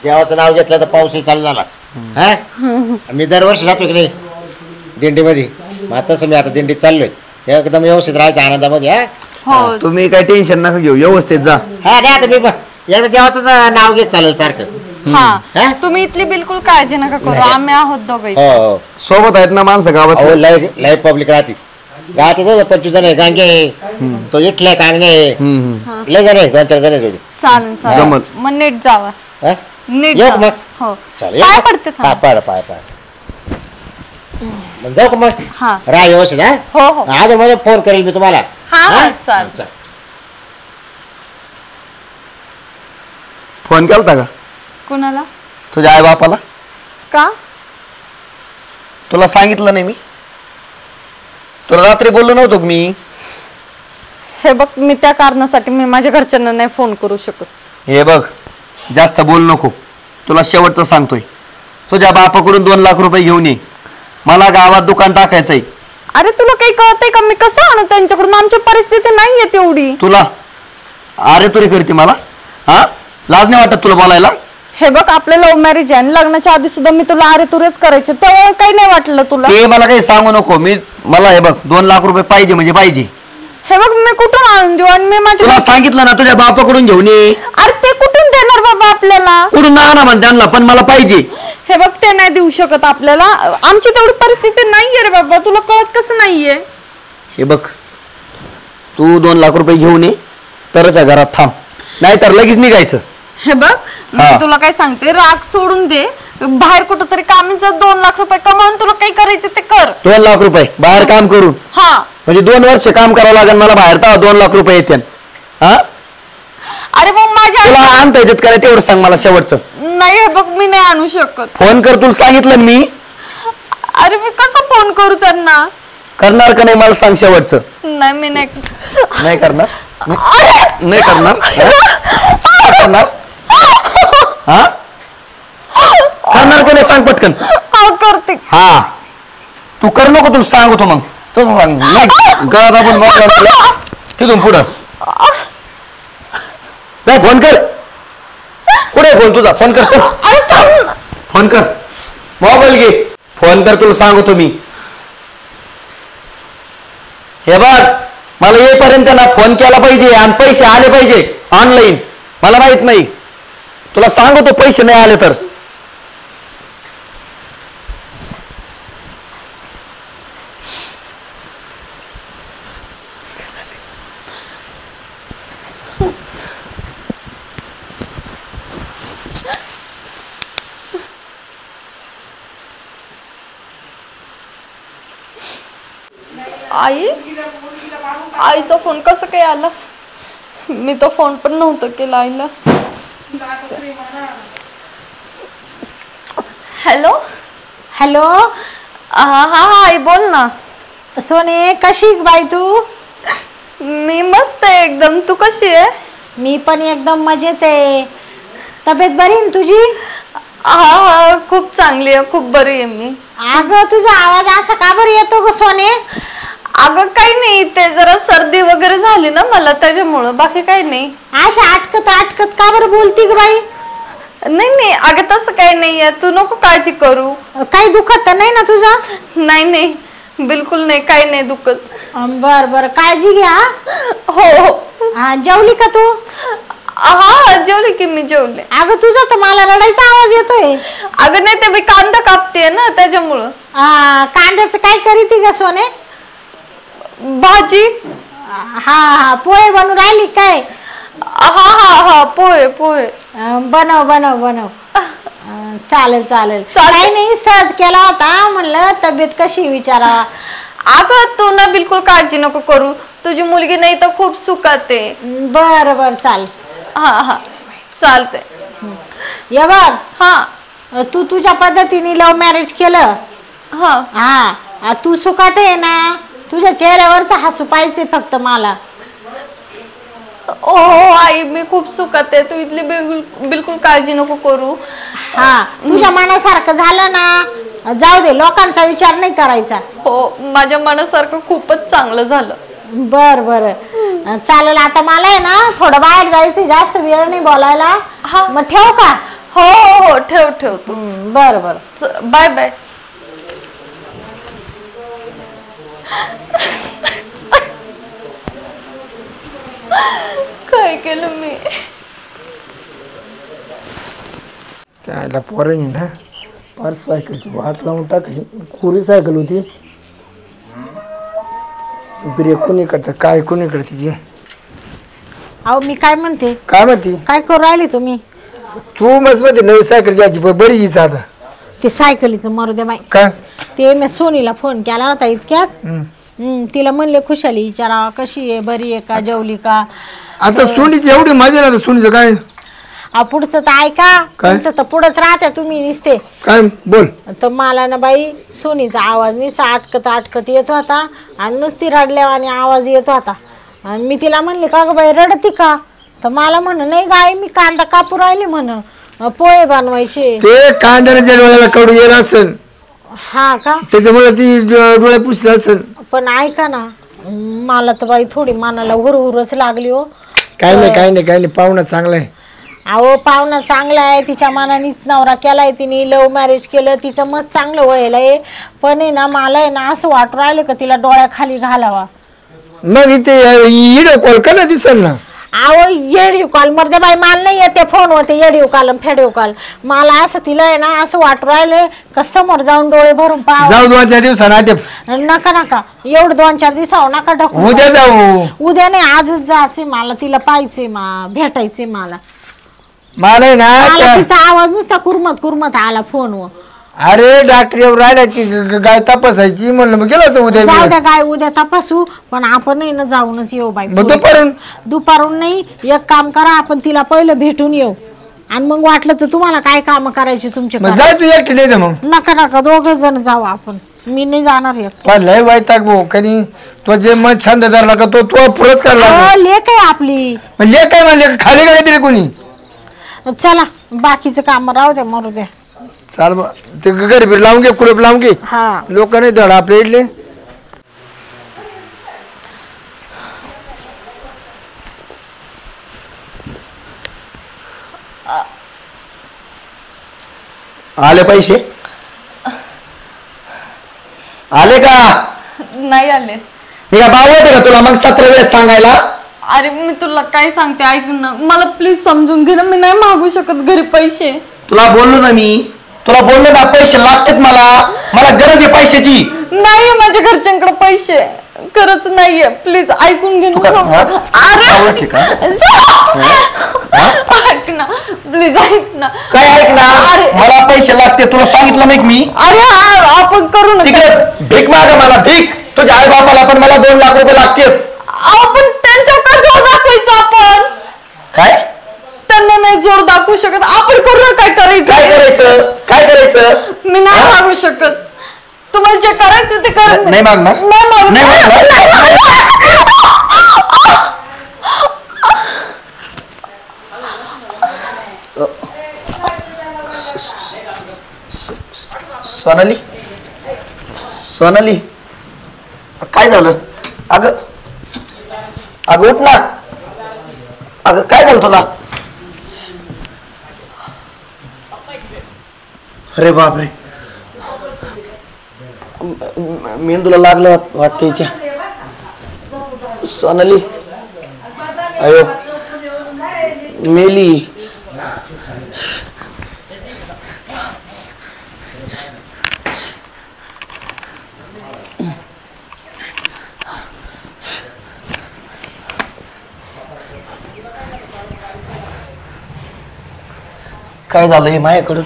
देवाचं नाव घेतलं तर पाऊसही चालू झाला. हा मी दरवर्षी जातो की नाही दिंडीमध्ये. तसं मी आता दिंडीत चाललोय. एकदम व्यवस्थित राहायचं आनंदामध्ये. हो तुम्ही काही टेन्शन नका घेऊ, व्यवस्थित जा. हा नाही आता मी एकदा देवाचं नाव घेत चालेल सारखं. हा तुम्ही इथली बिलकुल काळजी नका करू, आम्ही आहोत दोघे. हो सोबत आहेत ना माणसं गावात. लय पब्लिक राहते गावात. 25 जण आहे. गांगे तो इटले कांगणे लय जण आहे. 2-4 जण जोडी. चालेल चालेल मग नीट जावा. नीट येऊ मग. हो चालेल पाय पडते पाय मग जाऊ का मग. राह व्यवस्थित. हो हो आज मला फोन करेल मी तुम्हाला. हा चालेल. फोन केलता का कुणाला? तुझ्या आई बापाला. का? तुला सांगितलं नाही मी? तुला रात्री बोललो नव्हतो मी? हे बघ मी त्या कारणासाठी मी माझ्या घरच्यांना नाही फोन करू शकत. हे बघ जास्त बोल नको. तुला शेवटचं सांगतोय, तुझ्या बापाकडून 2 लाख रुपये घेऊन ये. मला गावात दुकान टाकायचंय. अरे तुला काही कळतंय का मी कसं आणू त्यांच्याकडून? आमची परिस्थिती नाहीये तेवढी. तुला अरे तुरी करते मला? हा लाज नाही वाटत तुला बोलायला? हे बघ आपलं लव्ह मॅरेज आहे. लग्नाच्या आधी सुद्धा मी तुला अरे तुरेच करायचे, तेव्हा काही नाही वाटलं तुला? ते मला काही सांगू नको. मला हे बघ 2 लाख रुपये पाहिजे म्हणजे पाहिजे. हे बघ मी कुठून आणून देऊ? आणि मी तुला सांगितलं ना तुझ्या बापाकडून घेऊन ये. अरे ते कुठून देणार बाबा आपल्याला? कुठून ना म्हण त्यांना, पण मला पाहिजे. हे बघ ते नाही देऊ शकत आपल्याला. आमची तेवढी परिस्थिती नाहीये रे बाबा. तुला कळत कसं नाहीये? हे बघ तू 2 लाख रुपये घेऊन ये तरच या घरात थांब, नाहीतर लगेच निघायचं. हे बघ मी तुला काय सांगते, राग सोडून दे. बाहेर कुठंतरी काम जा. 2 लाख रुपये कमावून तुला काही करायचं ते कर. 2 लाख रुपये बाहेर काम करून? हा म्हणजे 2 वर्ष काम करावं लागेल मला बाहेर, तर 2 लाख रुपये येते. हा अरे मग माझ्या तुला आणता येतात का तेवढं सांग मला शेवटचं. नाही हे बघ मी नाही आणू शकत. फोन कर, तुला सांगितलं मी. अरे मी कसं फोन करू त्यांना? करणार का नाही मला सांग शेवटचं. नाही मी नाही करणार. नाही करणार. करणार हा करणार का नाही सांग पटकन. करते. हा तू कर नको, तुला सांगतो मग तसं सांग. गळा आपण तिथून पुढं जाय. फोन कर. कुठे फोन तुझा? फोन कर. फोन कर. मोबाईल घे. फोन कर, तुला सांगतो मी. हे बघ मला येईपर्यंत ना फोन केला पाहिजे आणि पैसे आले पाहिजे ऑनलाईन. मला माहित नाही, तुला सांगतो पैसे नाही आले तर. आईचा फोन कसं काय आला? मी तो फोन पण नव्हतं केला आईला. Hello hello. हा आई बोल ना. सोने कशी बाई तू? मी मस्त आहे एकदम. तू कशी आहे? मी पण एकदम मजेत आहे. तब्येत बरी आहे तुझी? हा खूप चांगली आहे, खूप बरी आहे मी. अगं तुझा आवाज असा का बरं येतो ग सोने? अगं काही नाही, ते जरा सर्दी वगैरे झाली ना मला त्याच्यामुळं, बाकी काही नाही. अशा अटकत अटकत का बरं बोलती ग बाई? नाही नाही अगं तसं काही नाहीये, तू नको काळजी करू. काही दुखत नाही ना तुझा? नाही नाही बिलकुल नाही, काही नाही दुखत. बर बर काळजी घ्या. हो हो. जेवली का तू? हा जेवले की मी जेवले. अगं तुझा तर मला रडायचा आवाज येतोय. अगं नाही ते मी कांदा कापते ना त्याच्यामुळं. कांद्याचं काय करीती ग सोने? भाजी. हा पोहे बनवून राहिली काय? हा पोहे पोहे. बनव बनव बनव. चालेल चालेल. काही नाही सहज केला होता, म्हणलं तब्येत कशी विचारा. अगं तू ना बिलकुल काळजी नको करू, तुझी मुलगी नाही तर खूप सुखात आहे. बर बर चाल. हा चालते. ये बघ हा तू तुझ्या पद्धतीने लव्ह मॅरेज केलं. हा तू सुखात आहे ना? तुझ्या चेहऱ्यावरचा हसू पाहिजे फक्त मला. हो आई मी खूप सुखात आहे, तू इथली बिलकुल काळजी नको करू. हा तुझ्या मनासारखं झालं ना, जाऊ दे, लोकांचा विचार नाही करायचा. हो माझ्या मनासारखं खूपच चांगलं झालं. बर बर चालेल. आता मला आहे ना थोडं बाहेर जायचं, जास्त वेळ नाही बोलायला. हा. मग ठेव का? हो हो हो, ठेव ठेव तू. बरं बरं. Bye bye. काय केलं मी? त्याला पोरांनी ना पार सायकलची वाट लावून टाकली. कोरी सायकल होती. ब्रेक कोणी करतं काय कोणी करत तिची. अहो मी काय म्हणते, काय म्हणती काय करू राहिले तुम्ही? तू मस्त मध्ये नवी सायकल घ्यायची बरी हीच आता. ते सायकलीचं मरू दे बाई. काय ते मी सोनीला फोन केला होता इतक्यात. तिला म्हणले खुशाली विचारा कशी आहे, बरी आहे का, जेवली का. आता सोनीची एवढी मजा ना. सोनीचं काय पुढचं तर ऐका, तुमचं तर पुढंच राहत्या तुम्ही निसते. काय बोल. तर मला ना बाई सोनीचा आवाज निसा अटकत अटकत येत होता आणि नुसती रडल्या आणि आवाज येत होता. आणि मी तिला म्हणले का ग बाई रडती का? तर मला म्हण नाही गाई मी कांदा कापू राहिली म्हण, पोहे बनवायचे. ते कांद्याच्या डोळ्याला कडू येत असेल. हा का? त्याच्यामुळे ती डोळे पुसले असेल. पण ऐका ना, मला तर बाई थोडी मनाला हुरहुरच लागली हो. काय नाही काय नाही काय नाही. पाहुणा चांगला आहे. अहो पाहुणा चांगला आहे, तिच्या मनानेच नवरा केलाय तिने, लव्ह मॅरेज केलं, तिचं मस्त चांगलं व्हायला आहे. पण आहे ना मला आहे ना असं वाटू राहिलं का तिला डोळ्याखाली घालावा. मग इथे व्हिडिओ कॉल कर ना, दिसल ना. अहो येडिओ कॉल मरते बाई, मला नाही येते फोनवरती येडिओ कॉल फेडिओ कॉल. मला असं तिला आहे ना असं वाटू राहिलं का समोर जाऊन डोळे भरून पाहावं. जाऊ 2-4 दिवसांना. नका नका एवढं 2-4 दिवसावर नका ढकलू. उद्या जाऊ. उद्या नाही आजच जायचंय मला, तिला पाहायचंय, भेटायचंय मला. मला ना तिचा आवाज नुसता कुरमत कुरमत आला फोनवर. अरे डॉक्टर येऊन राहिला की गाय तपासायची म्हणलं मग गेलो होतो उद्या. जाऊ द्या काय उद्या तपासू, पण आपण नाही ना जाऊनच येऊ बाई. दुपारून नाही, एक काम करा आपण तिला पहिलं भेटून येऊ आणि मग वाटलं तर तुम्हाला काय काम करायचे तुमचे जाय तू एकटी नाही. मग नका नका 2 जण जाऊ आपण. मी नाही जाणार एकटी. लय वाईटाक भाऊ कधी तो जे मन छंद धरला का तो पुरच करला. लेक आहे आपली. लेक काय म्हणले खाली गेले तरी कोणी. चला बाकीचं काम राहू द्या मरू द्या. चाल ते घरी लावून घे, कुलूप लावून घे. हा लोक नाही धड आपल्या इडले. आले पैसे? आले का? नाही आले. मी का भाव होते का तुला मग 17 वेळेस सांगायला? अरे मी तुला काय सांगते ऐक ना, मला प्लीज समजून घे ना. मी नाही मागू शकत घरी पैसे. तुला बोललो ना मी, तुला बोललो ना पैसे लागतात मला गरज आहे पैशाची. नाही माझ्या घरच्यांकडे पैसे खरंच नाहीये. प्लीज ऐकून घे ना. ऐक ना प्लीज, ऐक ना. काय ऐक ना? मला पैसे लागते तुला सांगितलं नाही मी. अरे आपण करू ना तिकडे भीक मागा मला, भीक. तुझ्या आई बापाला पण मला 2 लाख रुपये लागतील. आपण त्यांच्यावर का जोर दाखवायचं? आपण काय त्यांना नाही जोर दाखवू शकत. आपण करू ना. काय करायचं? काय करायचं? मी नाही मागू शकत. तुम्हाला जे करायचं ते कर. नाही मागणार. सोनाली काय झालं? अगं उठ ना. अगं काय झालं तुला? अरे बापरे, मेंदूला लागलं वाटतं हिच्या. सोनाली अयो मेली. काय झालं हे माझ्याकडून?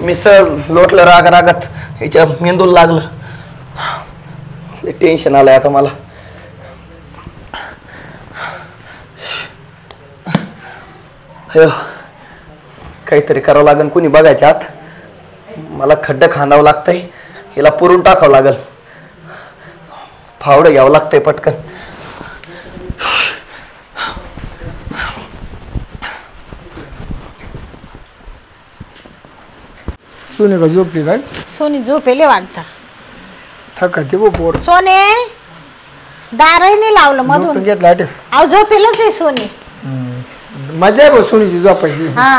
मी सहज लोटलं रागात, हिच्या मेंदूला लागलं. टेन्शन आलंय आता मला. अयो काहीतरी करावं लागेल. कुणी बघायच्या आत मला खड्डं खांदावं लागतंय. हिला पुरून टाकावं लागल. फावडं घ्यावं लागतंय पटकन. सोने का झोपली काय? सोनी झोपेले वाटतं. थका ते पोर. सोने दारही नाही लावलं मधून. झोपून घेतलं आठ. अहो झोपेलच आहे सोनी. मजा आहे बा सोनीची झोपायची. हा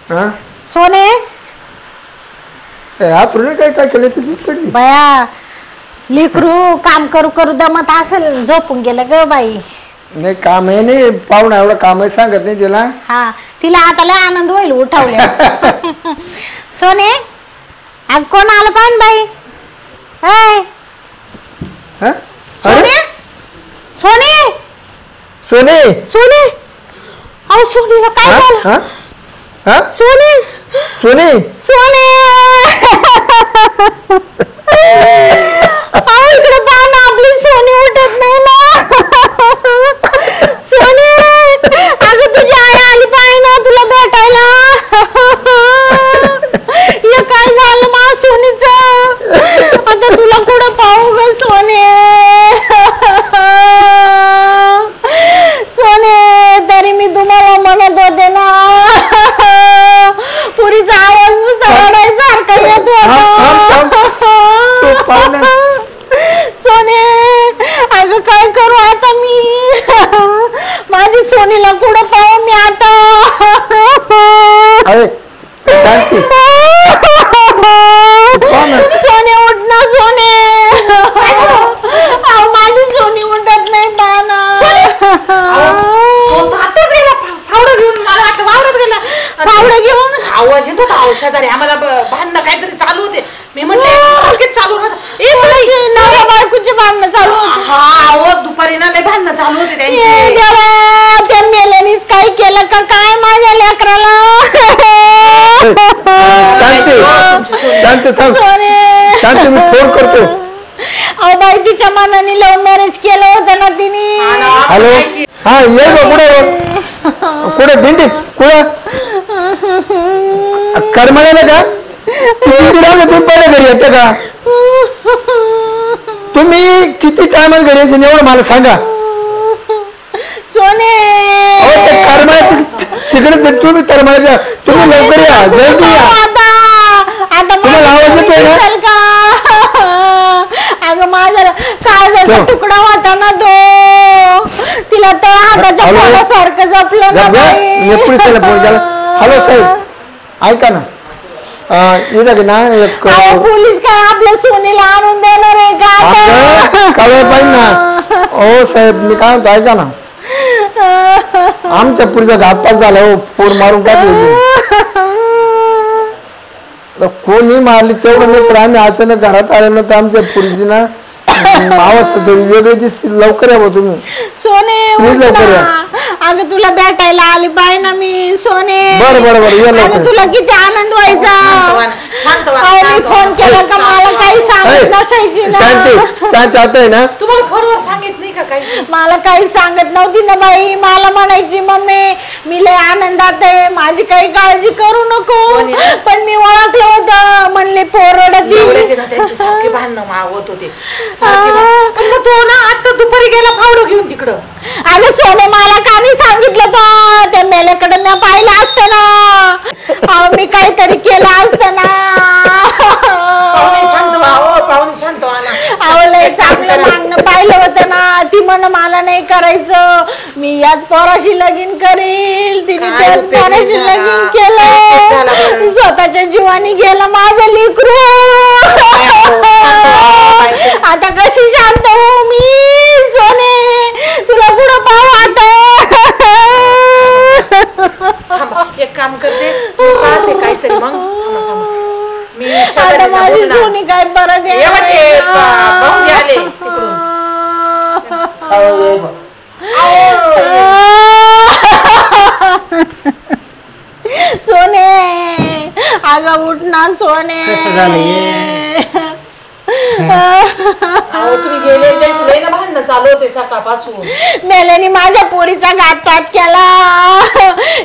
हा सोने आपण काय काय केलं तशीच पडली. बया लेकरू काम करू करू दमत असेल झोपून गेलं ग बाई. नाही काम आहे नाही पाहुणा एवढं काम आहे सांगत नाही तिला. हा तिला आता लय आनंद होईल उठवल्या. सोने आज कोण आलं पाहिजे बाई. हाय हा? सोने अरे सोने सोने सोने अहो सोनीला काय हा? झालं. हा? हा? सोने सोने सोने अहो इकडे पहा ना आपली सोनी उठत नाही ना. सोने अगं तुझी आई आली पाहिजे ना तुला भेटायला. हे काय झालं मा सोनीचं. आता तुला कुठं पाहू ग सोने. सोने तरी मी तुम्हाला म्हणत होते ना पुरीचा आवाज नुसता रडायसारखा येत होता. सोने अगं काय करू आता मी. माझी सोनीला कुठं पाहू मी आता. अरे शांती सोने उठ ना सोने. अहो माझी सोनी उठत नाही बाना. फावडं घेऊन मला वाटलं वावरात गेला. फावडं घेऊन आवाज येत होता औषधारी आम्हाला भांडणं काहीतरी चालू होते. मी म्हणते चालू नवरा बायकोची भांडणं चालू होती. हा आवाज दुपारी ना लय भांडणं चालू होते ए त्यांची. देवा त्या मेल्यानीच काही केलं का काय माझ्या लेकराला. शांती शांती थांब सोने शांती मी फोन करतो. अहो बाई तिच्या मनाने लव्ह मॅरेज केलं होतं ना तिने. हॅलो हा ये बा कुठे कुठे दिंडी कुठं करमाळ्याला का दिंडी राहून तुम्ही पहिले घरी येते का. तुम्ही किती टायमात घरी असेल एवढं मला सांगा. सोने अहो ते करमाळ्या तिकडे तुम्ही करमाळ्याच्या तुम्ही लवकर या जल्दी या. आता तुम्हाला आवाज येतोय ना? दिसेल का. अगं माझा काळजाचा तुकडा होता ना तो. तिला तर हाताच्या हॅलो? पोटासारखं जपलं ना बाई. पोलिसाला फोन केला. हॅलो साहेब ऐका ना इथं ना एक अहो, पोलीस काय आपल्या सोनीला आणून देणार आहे का आता? कळलं पाहिजे ना. हो साहेब मी काय म्हणतो ऐका ना आमच्या पुढचा घातपात झाला हो पोर मारून टाकली. कोणी मारली तेवढं नाही तर आम्ही अचानक घरात आले ना तर आमच्या पुरीची ना अवस्था थोडी वेगळी दिसते. लवकर यावं तुम्ही. सोने तुम्ही उठ लवकर या. ना. अगं तुला भेटायला आली पाहिजे ना मी सोने. बरं बरं बरं या अगं लवकर. तुला किती आनंद व्हायचा. अहो, मी फोन केला का मला काही सांगत नसायची ना. शांती शांती आता आहे ना तुम्हाला फोनवर सांगित नाही का काही. मला काही सांगत नव्हती ना बाई. मला म्हणायची मम्मी मी लय आनंदात आहे माझी काही काळजी करू नको. पण मी ओळखलं होतं म्हणले एवढे पोरड. त्यांची सारखी भांडणं मावत होते. पण मग तो ना आता दुपारी गेला फावडं घेऊन तिकडं. अगं सोने मला का नाही सांगितलं तो त्या मेल्याकडं ना पाहिलं असतं ना. अहो, मी काहीतरी केलं असतं ना. पाहुणे शांत व्हा हो, पाहुणे शांत व्हा ना. अहो लय चांगलं मागणं पाहिलं होतं ना. ती म्हण मला नाही करायचं मी याच पोराशी लगीन करील. तिने काय त्याच उपयोग पोराशी झाला? लगीन काय उपयोग झाला केलं. बरं? स्वतःच्या जीवानी गेलं माझं लेकरू. आता कशी शांत हो मी सोने. तुला पुढं पाहू आता. थांबा, एक काम करते मी पाहते काहीतरी मग. मी आता शेजारीला माझी बोलणार. सोनी काय परत ये येणार बघ, आहे ते का? पाहुणे आले तिकडून. सोने अगं उठ ना सोने. कसं झालं हे? अहो तुम्ही गेले त्यांची लई ना भांडणं चालू होते सकाळपासून. मेल्याने माझ्या पोरीचा घातपात केला.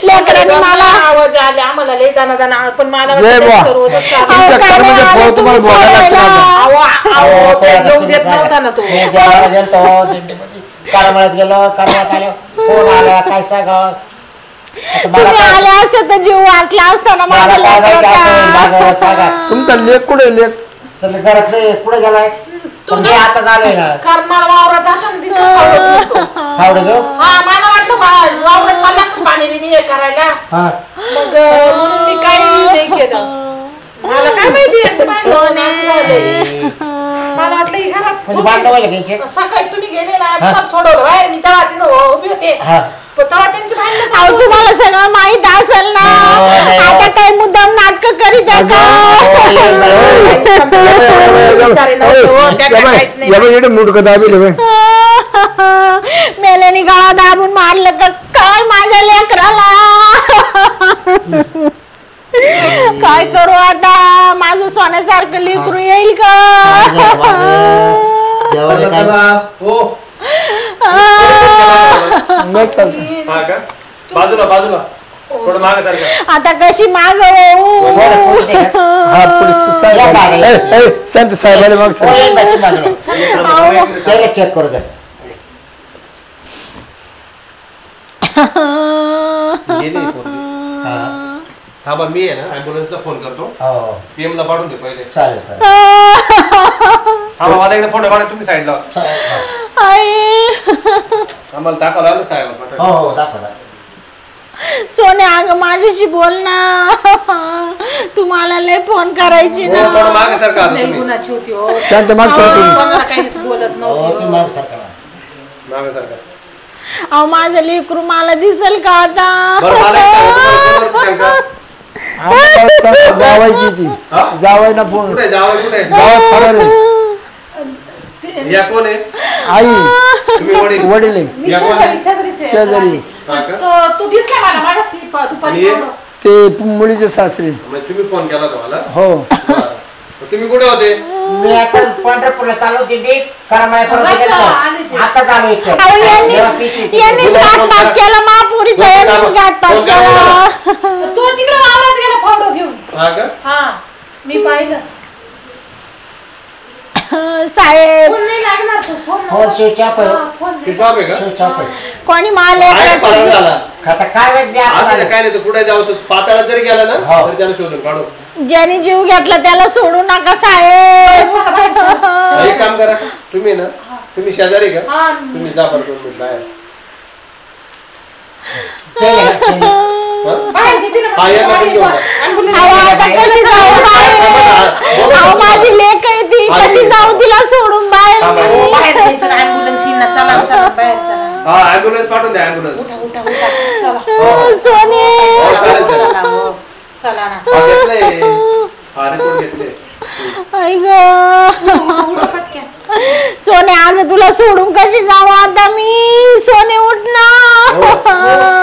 लेकरांनी मला आवाज आले आम्हाला लई दाना पण मला जय वाटलं बुवा. ते सर्वच चालू. अहो, तुमच्या काय कर्माच्या नाही फळ आलं तुम्हाला तुम्ही बोलायला लागतं सोडायला. आता. अहो ते येऊ देत नव्हता ना तो. देवाला गेलतो दिंडीमध्ये करमाळ्यात गेलो करमाळ्यात आलो फोन आला काय सांगावं. आता मला तुम्ही काय आले असते तर जीव वाचला असता ना माझ्या मला काय माहिती असं लेकराचा. मागं सांगा. तुमचा लेख कुठे लेख तर घरात नाही कुठे गेलाय. तो मी आता झालोय ना. करमाळ वावरात जाताना दिसला फावडं घेऊ हा मला वाटलं वावरात चालला असेल पाणी बिणी हे करायला हा मग म्हणून मी काही नाही केलं मला काय माहिती यांचं भांडण असं झालंय. मला वाटलं ही घरात म्हणजे भांडण व्हायला घ्यायचे सकाळी तुम्ही गेले ना मला सोडवलं बाहेर मी तेव्हा तिथं उभी होते हा पण तेव्हा त्यांची भांडणं अहो चालू तुम्हाला सगळं माहित असेल ना नाही. आता काही मुद्दाम नाटक करीत आहे का मुडकं दाबील मेल्याने गळा दाबून मारलं का काय माझ्या लेकराला काय करू आता माझं सोन्यासारखं लेकरू येईल का जेवायला काय बाजूला बाजूला थोडं मागे सारखं आता कशी माग बरं, पोलीस आहे का? हा पोलीस साहेब संत साहेबाला मग हो, येईन बाई, तुम्ही बाजूला. त्याला चेक करू द्या गेली पोरगी. हा. थांबा मी आहे ना ऍम्ब्युलन्सला फोन करतो हो पीएम ला पाठवून दे पहिले चालेल चालेल थांबा मला एकदा फोटो काढा तुम्ही साईडला आई आम्हाला दाखवला ना साहेब हो हो दाखवा दाखवा. सोन्या अगं माझ्याशी बोल ना तुम्हाला लय फोन करायची ना थोडं मागे सारखं आता नाही तुम्ही गुणाची होती हो शांत माग कोणाला काहीच बोलत हो नव्हती तुम्ही हो. मागे सरका ना. मागे सारखं अहो माझं लेकरू मला दिसल का बरं मला एक सांगा, तुम्हाला कोणावरती शंका? जावायची ती जावाय ना फोन कुठे जावं कुठे जावा फरार आहे. या कोण आहे आई तुम्ही वडील वडील आहे. मी या कोण आहे? शेजारीच आहे. शेजारी हा का? तू दिसला मला मागाशी दुपारी आणि- एवढं. ते मुलीचे सासरे मग तुम्ही फोन केला तुम्हाला हो तुम्ही कुठे होते मी आता पंढरपूरला चालू दिंडी करमाळ्यापर्यंत आले गेलो ते. आता चालू इथे अहो यांनीच घातपात केला महापुरीचा यांनीच घातपात केला तू तिकडे वावरात गेला फावडं घेऊन हा का हा मी पाहिलं साहेब फोन नाही लागणार तू फोन फोन स्विच ऑफ आहे हा, फोन नाही. स्विच ऑफ आहे का स्विच ऑफ आहे कोणी मला आहे लेकराचं पागल जे- झाला आता काय माहित मी आता असं काय नाही तो कुठे जाऊ तो पाताळात जरी गेला ना हो. तरी त्याला शोधून काढू ज्याने जीव घेतला त्याला सोडू नका साहेब एक काम करा तुम्ही ना तुम्ही शेजारी का हा. तुम्ही जा बरं 2 मिनिट बाहेर केलं का? केलं. बाहेर किती ना हा, या मध्ये घेऊन जा. ambulance अहो, आता कशी जाऊ बाहेर अहो माझी लेक आहे ती कशी जाऊ तिला सोडून बाहेर हो, मी? बाहेर न्यायचं ना ambulance येईन ना. चला चला बाहेर चला हा ऍम्ब्युलन्स पाठवून द्या ऍम्ब्युलन्स उठा उठा उठा चला सोने चला हो चला ना घेतलंय हा रिपोर्ट घेतले आई ग सोने अगं तुला सोडून कशी जाऊ आता मी सोने उठ ना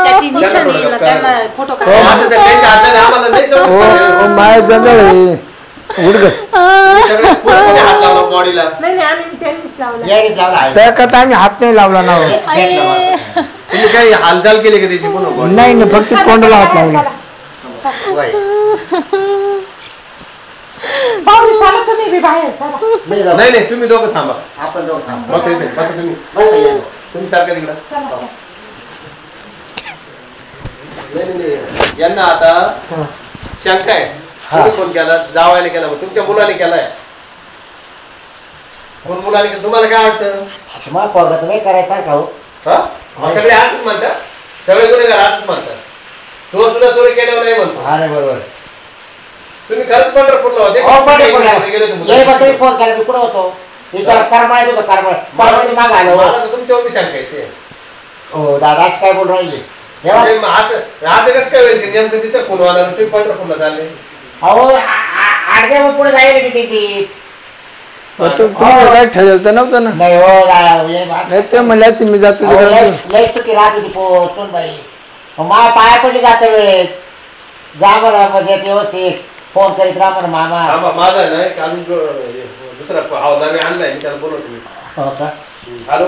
त्याची निशाणी येईल ना त्यांना फोटो काढ असं तर त्यांच्या हाताने आम्हाला नाही हो समजतं. माय जवळ उडग तुम्ही सगळे पूर्णपणे हात लावला बॉडीला नाही नाही आम्ही त्यांनीच लावलं यायरीच लावला आहे. त्या करता आम्ही हात नाही लावला ना हो. भेटलं बस. तुम्ही काही हालचाल केली का त्याची पुन्हा body? नाही ना फक्त तोंडाला हात लावला वय. भाऊ चला तुम्ही बी बाहेर चला मी जाऊ. नाही नाही तुम्ही दोघं थांबा आपण जाऊ थांब. बसा इथे बसा तुम्ही बस या. तुम्ही सारखं तिकडं चला चला नाही नाही नाही यांना आता शंका आहे तुम्ही फोन केला जावायला केला मग तुमच्या मुलाने केलाय कोण मुलाने केला तुम्हाला काय वाटतं तुम्हाला पोरगा तर नाही करायचा का हो हा मग सगळे असंच म्हणतात सगळे गुन्हेगार असंच म्हणतात चोर सुद्धा चोरी केल्यावर नाही म्हणतो हा नाही बरोबर तुम्ही खरंच पंढरपूरला होते हो पंढरपूरला गेले जय बा तुम्ही फोन केला मी कुठं होतो इथं करमाळ्यात होतो करमाळ्यात माग आलो मला तर तुमच्यावर बी शंका येते हो दादाच काय बोल राहिले जेव्हा म्हणजे मग असं कसं काय होईल की नेमकं तिचा फोन आला तुम्ही पंढरपूरला चालले अहो आडगे मग पुढे जाईल मी दिंडीत तुम्हाला काय ठरेल तर नव्हतं ना नाही हो हे नाही ते म्हणल्याच मी जातो अहो, तिकडे. लय चुकी राहत होती पोचून बाई मा पाया पडली जाते वेळेस जा मला म्हणजे व्यवस्थित फोन करीत राहा म्हणा मामा हा, माझा आहे ना एक अजून दुसरा अवधाने आणलाय मी त्याला बोलवतो मी हो का हॅलो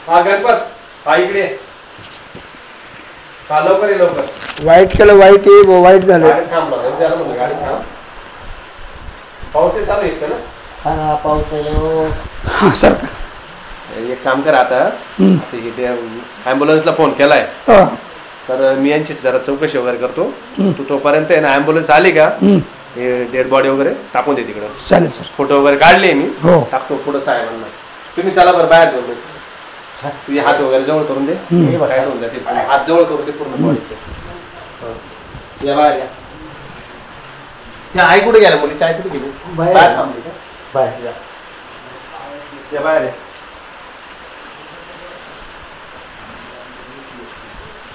हा गणपत हा इकडे ये. हा लवकर ये लवकर वाईट केलं वाईट आहे बुवा, वाईट झालं गाडी थांबला त्याला म्हणलं गाडी थांब पाऊस चालू आहे का ना हा ना पाऊस येऊ हा सर एक काम कर आता ॲम्ब्युलन्सला फोन केलाय हा. तर मी यांची जरा चौकशी वगैरे करतो तू तोपर्यंत आहे ना ॲम्ब्युलन्स आली का हे डेड बॉडी वगैरे टाकून दे तिकडं चालेल सर फोटो वगैरे काढले मी हो. टाकतो पुढं साहेबांना तुम्ही चला बरं बाहेर घेऊन तुझे हात वगैरे जवळ करून दे काय होऊन जाते हात जवळ करून दे पूर्ण बॉडीचे या बाहेर या त्या आई कुठे गेल्या मुलीची आई कुठे गेली बाहेर थांबली का बाय या बाहेर या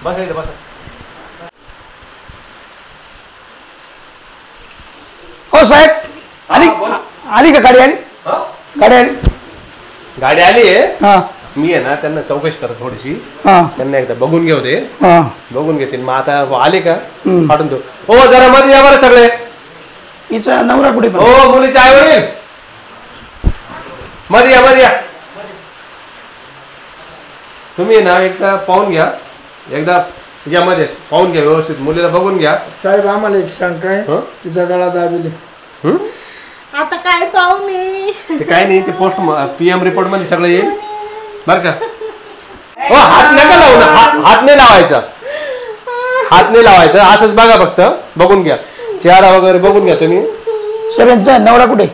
बसा इथं बसा हो साहेब आली आली का गाडी आली गाडी आली गाडी आली आहे हा मी आहे ना त्यांना चौकशी करत थोडीशी हा त्यांना एकदा बघून घेऊ दे हा बघून घेतील मग आता आले का पाठवून देऊ हो जरा मध्ये या बरं सगळे हिचा नवरा कुठे पण? हो मुलीचे आई वडील मध्ये या तुम्ही ना एकदा पाहून घ्या एकदा यामध्ये पाहून घ्या व्यवस्थित मुलीला बघून घ्या साहेब आम्हाला एक शंका आहे तिचा गळा दाबिले आता काय पाहू मी ते काय नाही ते पोस्ट PM रिपोर्ट मध्ये सगळं येईल बर का हो हात नका लावू ना हात नाही लावायचा हात नाही लावायचा असंच बघा फक्त बघून घ्या चेहरा वगैरे बघून घ्या तुम्ही सगळ्यांचा नवरा कुठे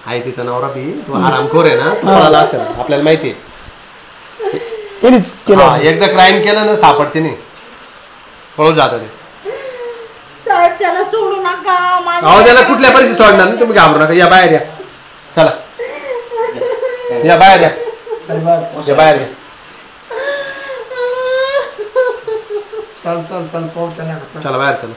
आहे तिचा नवरा बी तो आरामखोर आहे ना कोणाला असेल आपल्याला माहिती आहे त्यांनीच केलं हा, असेल. एकदा क्राईम केलं ना सापडते नाही पळून जात ते साहेब त्याला सोडू नका अहो त्याला कुठल्या परिस्थितीत सोडणार नाही तुम्ही घाबरू नका या बाहेर या चला या बाहेर या या बाहेर या चल चल चल पाहू त्यांना चला बाहेर चला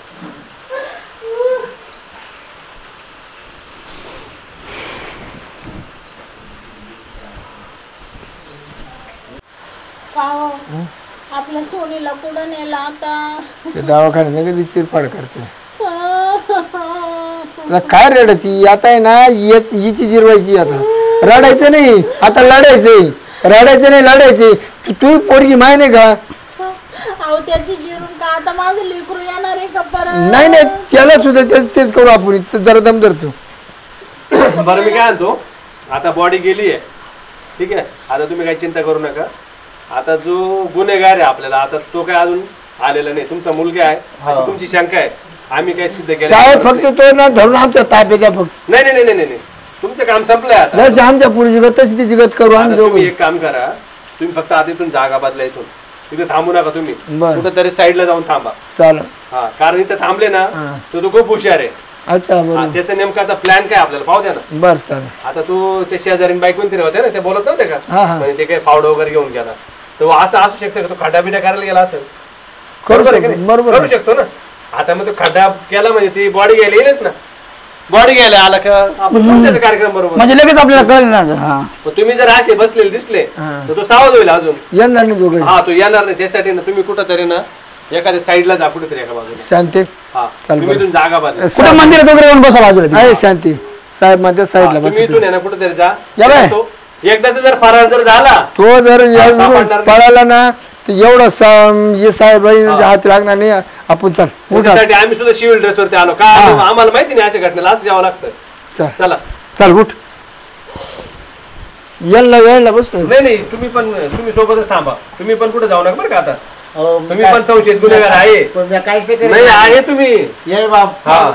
पाहू आपल्या सोनीला कुठं नेला आता ते दवाखान्यात कधी चिरफाड करते आता काय रडायची आता आहे ना हिची जिरवायची आता रडायचं नाही आता लढायचंय रडायचं नाही लढायचे तू पोरगी माय नाही का अहो त्याची जिरून का आता माझं लेकरू येणार आहे का परत नाही नाही त्याला सुद्धा तेच करू आपण जरा दम धरतो बरं मी काय आणतो आता बॉडी गेली आहे ठीक आहे आता तुम्ही काही चिंता करू नका आता जो गुन्हेगार आहे आपल्याला आता तो काय अजून आलेला नाही तुमचा मुलगा आहे अशी तुमची शंका आहे आम्ही काय सिद्ध केलं साहेब फक्त तो ना धरून आमच्या ताब्यात आहे फक्त नाही नाही नाही नाही तुमचं काम संपलंय आता जसं आमच्या पुरीची गत तशी तिची गत करू आम्ही आता दोघं तुम्ही एक काम करा तुम्ही फक्त आता इथून जागा बदला इथून तिथे थांबू नका तुम्ही बरं. कुठेतरी साईडला जाऊन थांबा चालेल हा कारण इथे थांबले ना तर तो खूप हुशार आहे अच्छा हा, बरोबर त्याचं नेमकं आता प्लॅन काय आपल्याला पाहू द्या ना बर चालेल आता तू ते शेजारी बाईक कोणतरी होते ना ते बोलत नव्हते का हा, हा. म्हणजे ते काही पावडं वगैरे घेऊन गेला तो असं असू शकतं का तो खड्डा बिड्डा करायला गेला असेल करू बरोबर आहे की शकतो, नाही? बरोबर करू आहे. शकतो ना आता मग तो खड्डा केला म्हणजे ती बॉडी घ्यायला येईलच ना बॉडी घ्यायला आला का आपण करू त्याचा कार्यक्रम बरोबर म्हणजे लगेच आपल्याला कळलं ना हा मग तुम्ही जर असे बसलेले दिसले तर तो सावध होईल अजून येणार नाही दोघं हा तो येणार नाही त्यासाठी ना तुम्ही कुठंतरी ना एखाद्या साईडला जा कुठेतरी एका बाजूला शांती हा चाल तुम्ही बरं. इथून जागा बाजूला कुठं मंदिरात वगैरे येऊन बसा बाजूला आहे शांती साहेब मध्ये साईडला तुम्ही बस इथून आहे ना कुठेतरी जा या बाय. तो एकदाचा जर फरार जर झाला तो जर सापडणार नाही. पळाला ना तर एवढं हे साहेब हात लागणार नाही आपण चल उठा त्यासाठी आम्ही सुद्धा सिव्हिल ड्रेस वरती आलो का आम्हाला माहिती नाही अशा घटनेला असं जावं लागतं चल चला चल उठ यायला बसतो नाही नाही तुम्ही सोबतच थांबा तुम्ही पण कुठे जाऊ नका बरं का आता अहो, मी तुम्ही काय- पण संशयित गुन्हेगार आहे पण मी काहीच नाही नाही करेल आहे तुम्ही ये बाप हा.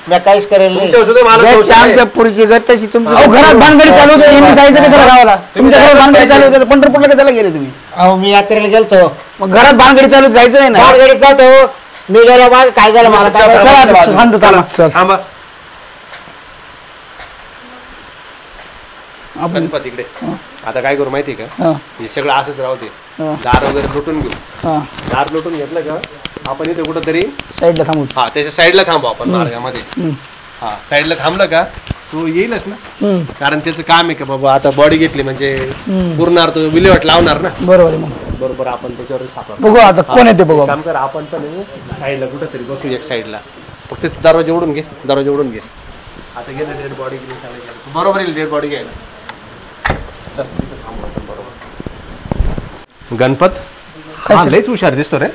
मी काहीच करेल नाही तुमच्यावर सुद्धा मला जशी संशय आहे. आमच्या पुरीची गत तशी तुमची अहो घरात भानगडी चालू होते यांनी जायचं कशाला गावाला तुमच्या घरात भानगडी चालू होते पंढरपूरला कशाला गेले तुम्ही अहो मी यात्रेला गेलतो मग घरात भानगडी चालू जायचं नाही ना गाडीत जातो मी गेलो बाग काय झालं मला काय माहिती. चला आता, शांत चला चल थांबा गणपत इकडे आता काय करू माहिती का हा, हे सगळं असंच राहू दे हा. दार वगैरे लुटून घेऊ हा. दार लुटून घेतलं का आपण इथे कुठंतरी साईडला थांबू हा त्याच्या साईडला थांबू आपण मार्गामध्ये हा साईडला थांबलं का तो येईलच ना कारण त्याचं काम आहे का बाबा आता बॉडी घेतली म्हणजे पुरणार तो विल्हेवाट लावणार ना बरोबर आहे मग बरोबर आपण त्याच्यावर सापडतो बघू आता कोण येते बघू आपण. काम कर आपण पण साईडला कुठंतरी बसू एक साईडला फक्त दरवाजा उडून घे दरवाजा उडून घे आता गेलं डेड बॉडी गेली सगळं गेलं तू बरोबर येईल डेड बॉडी घ्यायला चल तिथं थांबू आपण बरोबर गणपत हा, लयच हुशार दिसतो रे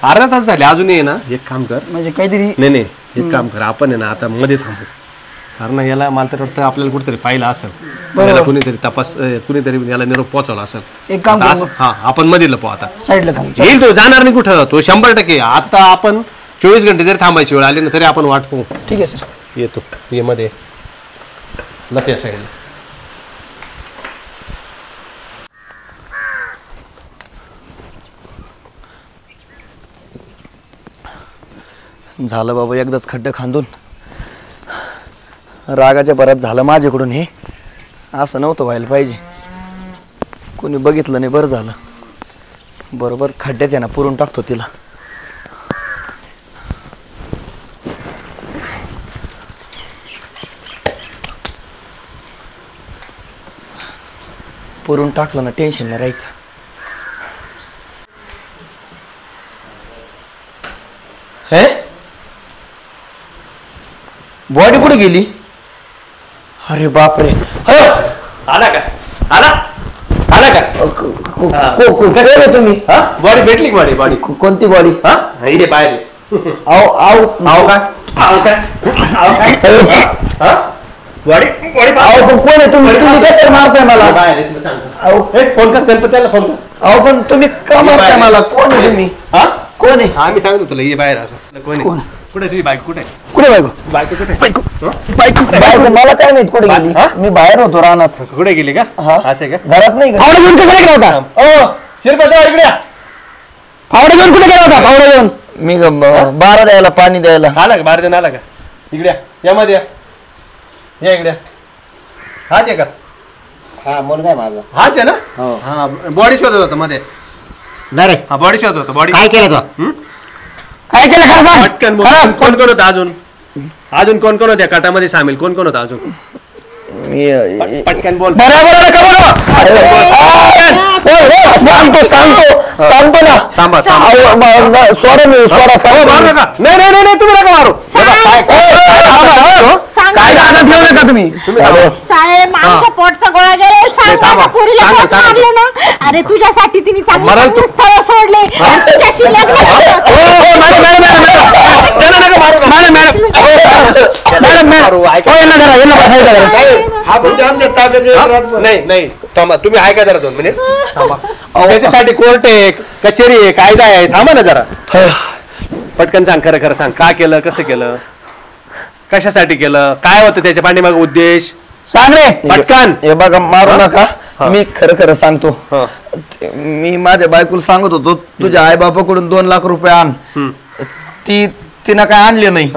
अर्धा तास झाले अजून ये ना एक काम कर म्हणजे काहीतरी नाही नाही एक काम कर आपण आहे ना आता मध्ये थांबू कारण याला मला तर वाटतं आपल्याला कुठेतरी पाहिलं असेल याला कुणीतरी तपास कुणीतरी याला निरोप पोहोचवला असेल एक काम आता करू असं- हा आपण मध्ये लपू आता साईडला थांबू येईल तो जाणार नाही कुठं तो 100% आता आपण 24 घंटे जरी थांबायची वेळ आली ना तरी आपण वाट पाहू ठीक आहे सर येतो ये मध्ये लपया साईडला झालं बाबा एकदाच खड्डे खांदून. रागाच्या भरात झालं माझ्याकडून हे. असं नव्हतं व्हायला पाहिजे. कोणी बघितलं नाही, बरं झालं. बरोबर खड्ड्यात आहे ना, पुरून टाकतो तिला. पुरून टाकलं ना, टेन्शन नाही राहायचं. हे बॉडी कुठे गेली? अरे बापरे. आला का? आला आला का? तुम्ही बॉडी भेटली का? बॉडी बॉडी कोणती बॉडी? हा हे बाहेर आओ आओ आव काय आव काय आव काय हा बॉडी बॉडी आओ पण कोण आहे तुम्ही? तुम्ही कसं मारताय मला? बाहेर आहे, तुला सांगतो. आओ ए फोन कर गणपतीला फोन कर. आओ पण तुम्ही का मारताय मला? कोण आहे तुम्ही? हा कोण आहे? हा मी सांगतो तुला ये बाहेर असं. कोण आहे? कुठे तुझी बाईक कुठे आहे? कुठे बायको? बायको कुठे? बायको मला काय माहित कुठे गेली. मी बाहेर होतो रानात. कुठे गेली का? हा. असं आहे का? घरात नाही का? फावडा घेऊन कशाला गेला होता? ओ शिरपतराव इकडे या. फावडा घेऊन कुठे गेला होता? फावडा घेऊन मी बारा द्यायला, पाणी द्यायला. आला का? बाहेर आला का? इकडे या. या मध्ये या इकडे. हाच आहे का? हा मुलगा आहे माझा. हाच आहे ना? हो. हा बॉडी शोधत होता मध्ये. नाही रे, हा बॉडी शोधत होता. बॉडी काय केलं तो? काय केलं खरं सांग. पटकन बोल. कोण कोण होतं अजून? अजून कोण कोण होत्या कटामध्ये सामील? कोण कोण होतं अजून? पटकन बोल. बरोबर का सांगतो सांगतो सांगतो ना. थांबा सोडा मी सोडा मारू नका. नाही नाही नाही तुम्ही नका मारू. काय दादा ठेवू नका तुम्ही. साहेब आमच्या पोटचा गोळा गेले. सांग थांबा. माझ्या पोरीला सांगा, कोण सांगा. मारलं ना? अरे तुझ्यासाठी तिने चांगली मराल तू. चांगली स्थळं सोडले. तुझ्याशी लग्न नाही नाही थांबा तुम्ही ऐका जरा 2 मिनिट थांबा. त्याच्यासाठी कोर्ट आहे, कचेरी आहे, कायदा आहे. थांबा ना जरा. पटकन सांग, खरं खरं सांग. का केलं, कसं केलं, कशासाठी केलं, काय होतं त्याच्या पाठीमागे उद्देश? सांग रे पटकन. हे बघा मारू नका. मी खरं खरं सांगतो. हा. मी माझ्या बायकोला सांगत होतो तुझ्या आई बापाकडून 2 लाख रुपये आण. ती तिनं काय आणले नाही.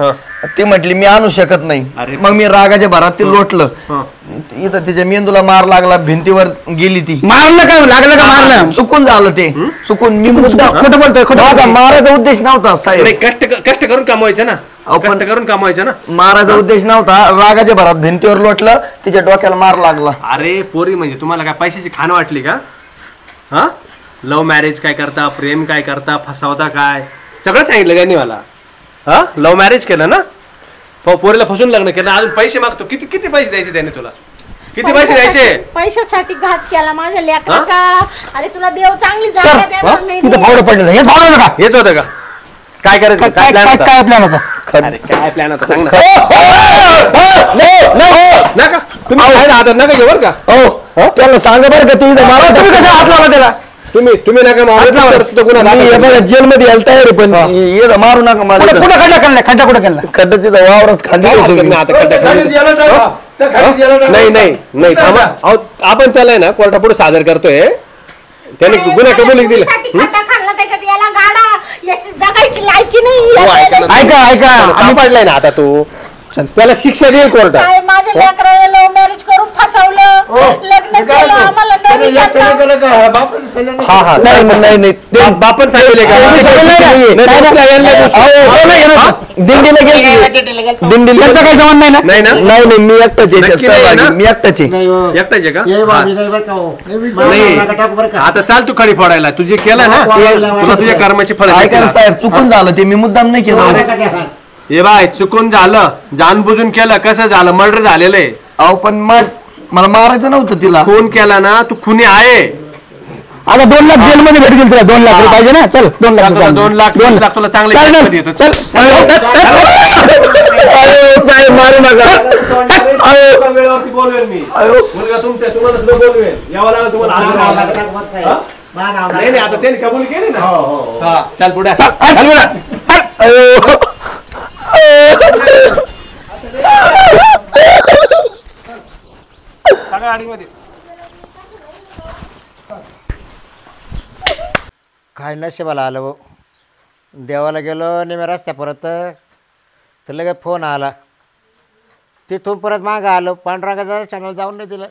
ती म्हटली मी आणू शकत नाही. मग मी रागाच्या भरात ती लोटलं. इथं तिच्या मेंदूला मार लागला, भिंतीवर गेली ती. मारलं का? लागलं का? मारलं. चुकून झालं ते. चुकून मी मुद्दा खोटं बोलतोय. माझा मारायचा उद्देश नव्हता साहेब. नाही, कष्ट करून कमवायचं ना. कष्ट करून कमवायचं ना. मारायचा उद्देश नव्हता. रागाच्या भरात भिंतीवर लोटलं, तिच्या डोक्याला मार लागला. अरे पोरी म्हणजे तुम्हाला काय पैशाची खाण वाटली का? हा लव्ह मॅरेज काय करता, प्रेम काय करता, फसवता काय, सगळं सांगितलं त्यांनी मला. हा लव्ह मॅरेज केलं ना, पोरीला फसून लग्न केलं, अजून पैसे मागतो. किती किती पैसे द्यायचे त्याने तुला? किती पैसे द्यायचे? पैशासाठी घात केला माझ्या लेकराचा. अरे तुला देव चांगली जागा देणार नाही. इथं फावडं पडलेलं. हे फावडं नका. हेच होतं का? काय करायचं? काय प्लॅन होता? काय प्लॅन होता? अरे काय प्लॅन होता सांग ना. नका तुम्ही काय हातात नका घेऊ बरं का. हो त्याला सांगा बरं का. तुम्ही कशा हात लावला त्याला? तुम्ही नका मारू सुद्धा गुन्हा जेलमध्ये यायला तयार आहे. पण येणं मारू नका मला. कुठं खड्डा केला? खड्डा कुठं केला? खड्डा तिथं वावरात खाली नाही नाही नाही थांबा. अहो, आपण त्याला आहे ना कोर्टापुढे सादर करतोय. त्याने गुन्हा कबूल दिला. खड्डा खाल्ला त्याच्यात याला गाडा याची जगायची लायकी नाही. ऐका पडलाय ना आता तू. त्याला शिक्षा देईल कोर्ट. साहेब माझ्या लेकराला लव्ह मॅरेज करून फसवलं, लग्न केलं, आम्हाला न विचारलं. हा हा नाही बापन सांगितले का? दिंडीला गेली. दिंडीला काही संबंध नाही ना? नाही ना? नाही मी एकटाच आहे. मी एकटाच आहे. एकटाच आहे का? ये बा, मी नाही बरं का हो. नाही. नका टाकू बरं का. आता चाल तू खडी फोडायला. तुझे केलं ना तुला तुझ्या कर्माची फळ ऐका ना साहेब, चुकून झालं ते. मी मुद्दाम नाही केलं. नका द्या. हे बाय चुकून झालं, जाणबुजून केलं. कसं झालं? मर्डर झालेलं आहे. अहो पण मला मारायचं नव्हतं तिला. खून केला ना तू खुनी आहे. आता 2 लाख जेलमध्ये भेटतील तुला. 2 लाख पाहिजे ना? चल 2 लाख. 2 लाख 20 लाख तुला चांगले पैसे देतो. चल साहेब मारू नका. वेळेवरती बोलवेल मी. मुलगा तुमचा तुम्हाला सुद्धा बोलवेल. यावं लागेल तुम्हाला. नाही नाही आता त्यांनी कबूल केली ना. हा चल पुढे. काय नशिबाला आलं हो. देवाला गेलो आणि मी रस्त्या परत तर लगेच फोन आला. तिथून परत मागं आलो, पांडुरंगाचा चॅनल जाऊन नाही दिलं.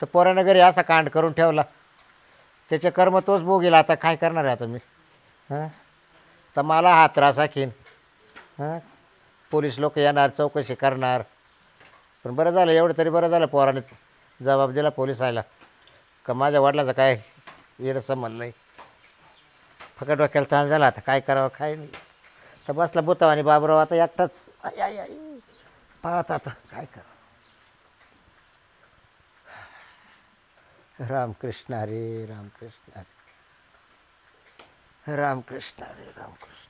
तर पोरानं घरी असा कांड करून ठेवला. त्याचे कर्म तोच भोगील. आता काय करणार आहे आता मी? हां, तर मला हा त्रास आखीन. हां, पोलीस लोक येणार, चौकशी करणार. पण बरं झालं, एवढं तरी बरं झालं पोराने जबाब दिला पोलिसाला का माझ्या वडिलाचा काय येणं संबंध नाही. फकट डोक्याला ताण झाला. आता काय करावं काय नाही. तर बसला बुताव आणि बाबराव आता एकटाच पाहत आता काय करा. रामकृष्ण हरे रामकृष्ण हरे रामकृष्ण हरे रामकृष्ण.